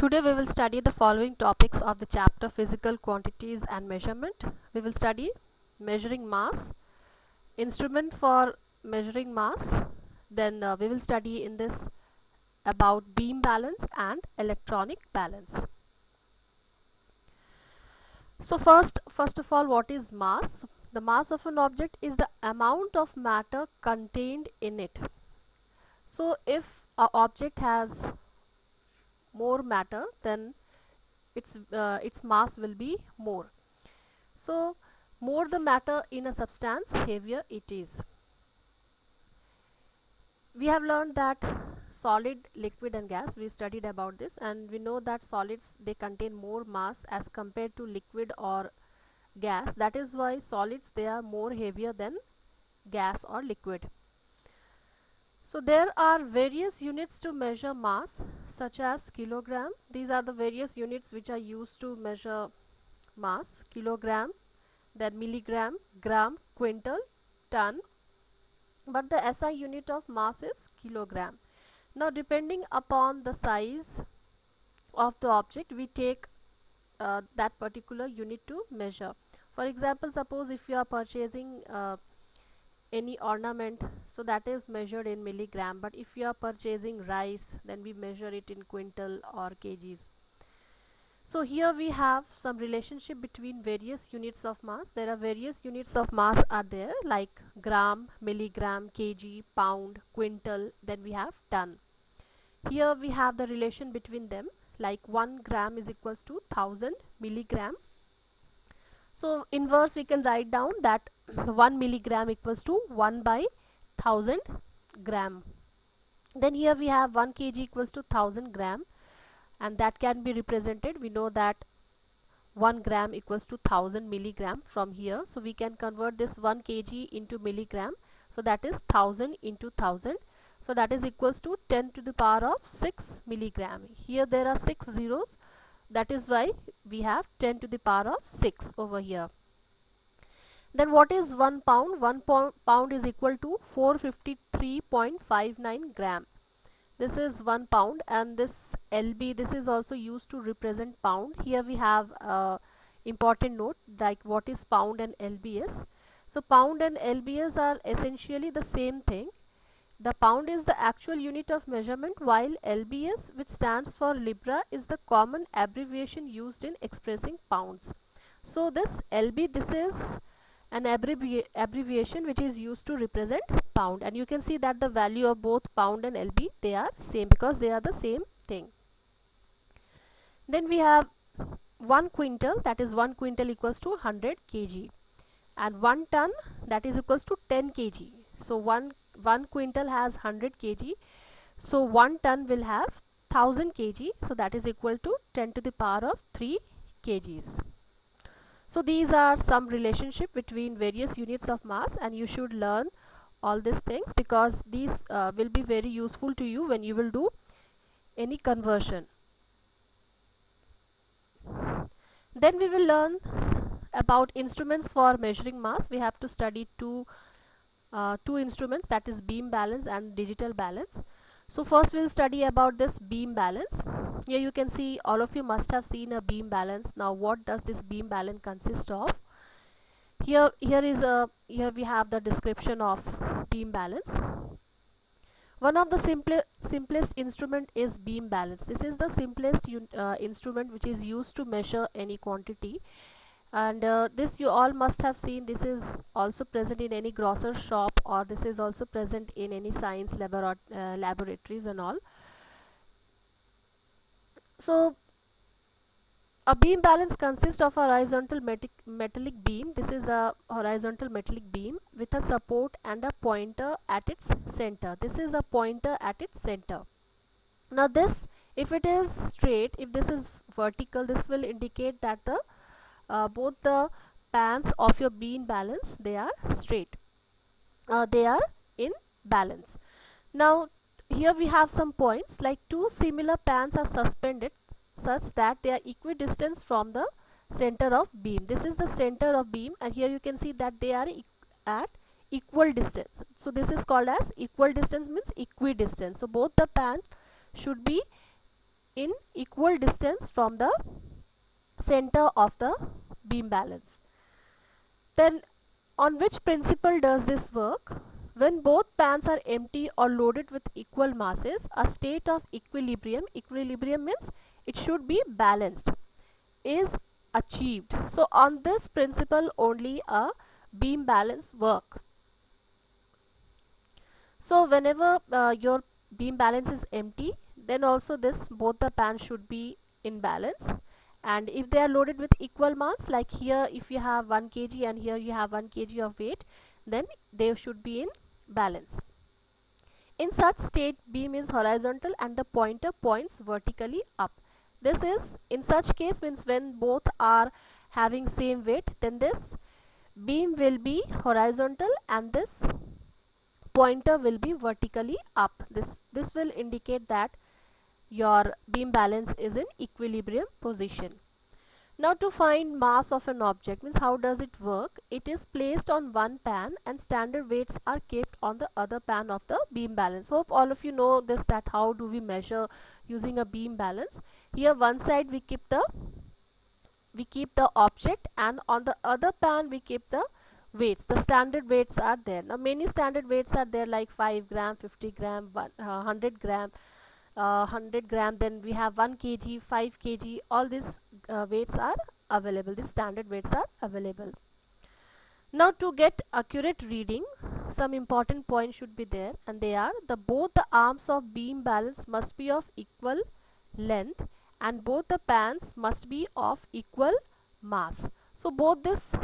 Today we will study the following topics of the chapter Physical Quantities and Measurement. We will study measuring mass, instrument for measuring mass, then we will study in this about beam balance and electronic balance. So first of all, what is mass? The mass of an object is the amount of matter contained in it. So if an object has more matter, then its mass will be more. So more the matter in a substance, heavier it is. We have learned that solid, liquid and gas, we studied about this, and we know that solids, they contain more mass as compared to liquid or gas. That is why solids, they are more heavier than gas or liquid. So there are various units to measure mass, such as kilogram. These are the various units which are used to measure mass: kilogram, then milligram, gram, quintal, ton, but the SI unit of mass is kilogram. Now depending upon the size of the object, we take that particular unit to measure. For example, suppose if you are purchasing any ornament, so that is measured in milligram, but if you are purchasing rice, then we measure it in quintal or kgs. So here we have some relationship between various units of mass. There are various units of mass are there, like gram, milligram, kg, pound, quintal, then we have ton. Here we have the relation between them, like 1 gram is equals to 1000 milligram. So inverse we can write down that 1 milligram equals to 1 by 1000 gram. Then here we have 1 kg equals to 1000 gram, and that can be represented. We know that 1 gram equals to 1000 milligram from here, so we can convert this 1 kg into milligram, so that is 1000 into 1000, so that is equals to 10 to the power of 6 milligram. Here there are 6 zeros, that is why we have 10 to the power of 6 over here. Then what is 1 pound? 1 pound is equal to 453.59 gram. This is 1 pound, and this lb, this is also used to represent pound. Here we have important note, like what is pound and lbs. So pound and lbs are essentially the same thing. The pound is the actual unit of measurement, while lbs, which stands for libra, is the common abbreviation used in expressing pounds. So this lb, this is an abbreviation which is used to represent pound, and you can see that the value of both pound and lb, they are same because they are the same thing. Then we have 1 quintal, that is 1 quintal equals to 100 kg, and 1 ton, that is equals to 10 kg. So one quintal has 100 kg, so 1 ton will have 1000 kg, so that is equal to 10 to the power of 3 kgs. So these are some relationship between various units of mass, and you should learn all these things because these will be very useful to you when you will do any conversion. Then we will learn about instruments for measuring mass. We have to study two instruments, that is beam balance and digital balance. So first we will study about this beam balance. Here you can see, all of you must have seen a beam balance. Now what does this beam balance consist of? Here we have the description of beam balance. One of the simplest instrument is beam balance. This is the simplest instrument which is used to measure any quantity, and this you all must have seen. This is also present in any grocer shop, or this is also present in any science laboratories and all. So a beam balance consists of a horizontal metallic beam. This is a horizontal metallic beam with a support and a pointer at its center. This is a pointer at its center. Now this, if it is straight, if this is vertical, this will indicate that the both the pans of your beam balance, they are straight, they are in balance. Now here we have some points, like two similar pans are suspended such that they are equidistant from the center of beam. This is the center of beam, and here you can see that they are at equal distance. So this is called as equal distance, means equidistant. So both the pans should be in equal distance from the center of the beam balance. Then on which principle does this work? When both pans are empty or loaded with equal masses, a state of equilibrium means it should be balanced, is achieved. So on this principle only a beam balance work. So whenever your beam balance is empty, then also this both the pans should be in balance. And if they are loaded with equal mass, like here if you have 1 kg and here you have 1 kg of weight, then they should be in balance. In such state, beam is horizontal and the pointer points vertically up. This is, in such case, means when both are having same weight, then this beam will be horizontal and this pointer will be vertically up. This will indicate that your beam balance is in equilibrium position. Now to find mass of an object, means how does it work? It is placed on one pan and standard weights are kept on the other pan of the beam balance. Hope all of you know this, that how do we measure using a beam balance. Here one side we keep the object, and on the other pan we keep the weights. The standard weights are there. Now many standard weights are there, like 5 gram, 50 gram, 100 gram, 100 gram, then we have 1 kg, 5 kg, all these weights are available, these standard weights are available. Now to get accurate reading, some important points should be there, and they are both the arms of beam balance must be of equal length and both the pans must be of equal mass. So both these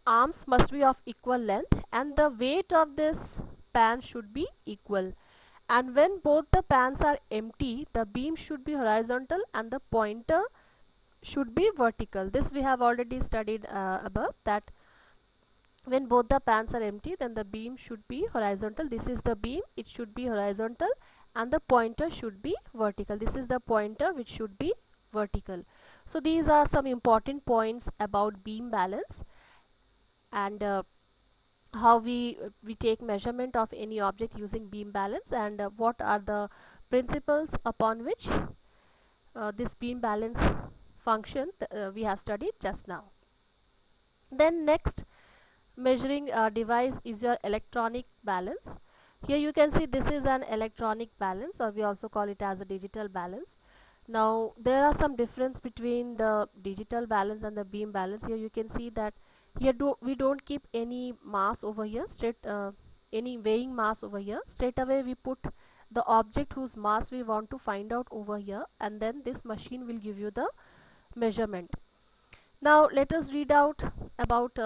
arms must be of equal length and the weight of this pan should be equal. And when both the pans are empty, the beam should be horizontal and the pointer should be vertical. This we have already studied above, that when both the pans are empty, then the beam should be horizontal. This is the beam, it should be horizontal, and the pointer should be vertical. This is the pointer which should be vertical. So these are some important points about beam balance, and how we take measurement of any object using beam balance, and what are the principles upon which this beam balance function we have studied just now. Then next measuring device is your electronic balance. Here you can see this is an electronic balance, or we also call it as a digital balance. Now there are some difference between the digital balance and the beam balance. Here you can see that here we don't keep any mass over here, any weighing mass over here. Straight away we put the object whose mass we want to find out over here, and then this machine will give you the measurement. Now let us read out about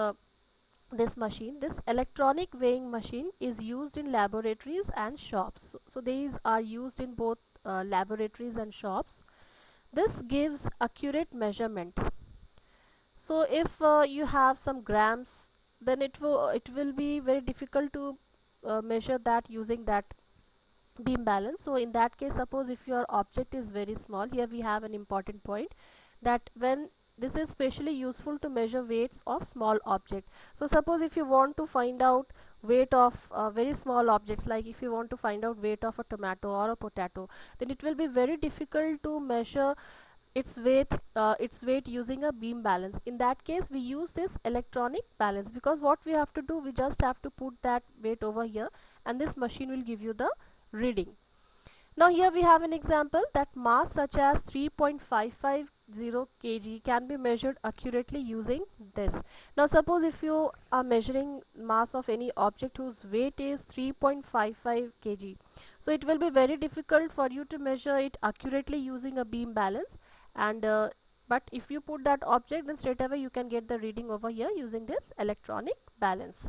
this machine. This electronic weighing machine is used in laboratories and shops. So these are used in both laboratories and shops. This gives accurate measurement. So if you have some grams, then it will be very difficult to measure that using that beam balance. So in that case, suppose if your object is very small, here we have an important point, that when this is especially useful to measure weights of small object. So suppose if you want to find out weight of very small objects, like if you want to find out weight of a tomato or a potato, then it will be very difficult to measure its weight using a beam balance. In that case we use this electronic balance, because what we have to do, we just have to put that weight over here and this machine will give you the reading. Now here we have an example that mass such as 3.550 kg can be measured accurately using this. Now suppose if you are measuring mass of any object whose weight is 3.55 kg, so it will be very difficult for you to measure it accurately using a beam balance, and but if you put that object, then straight away you can get the reading over here using this electronic balance.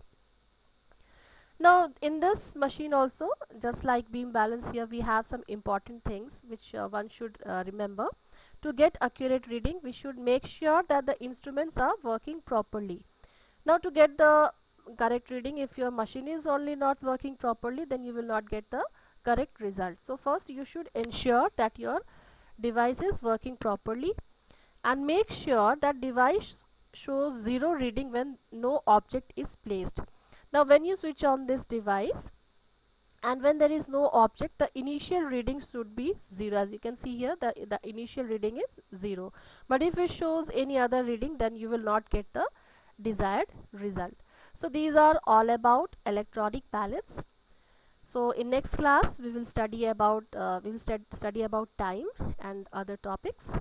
Now in this machine also, just like beam balance, here we have some important things which one should remember. To get accurate reading, we should make sure that the instruments are working properly. Now to get the correct reading, if your machine is only not working properly, then you will not get the correct result. So first you should ensure that your device is working properly, and make sure that device shows 0 reading when no object is placed. Now when you switch on this device, and when there is no object, the initial reading should be 0. As you can see here, the initial reading is 0, but if it shows any other reading, then you will not get the desired result. So these are all about electronic balance. So in next class we will study about time and other topics.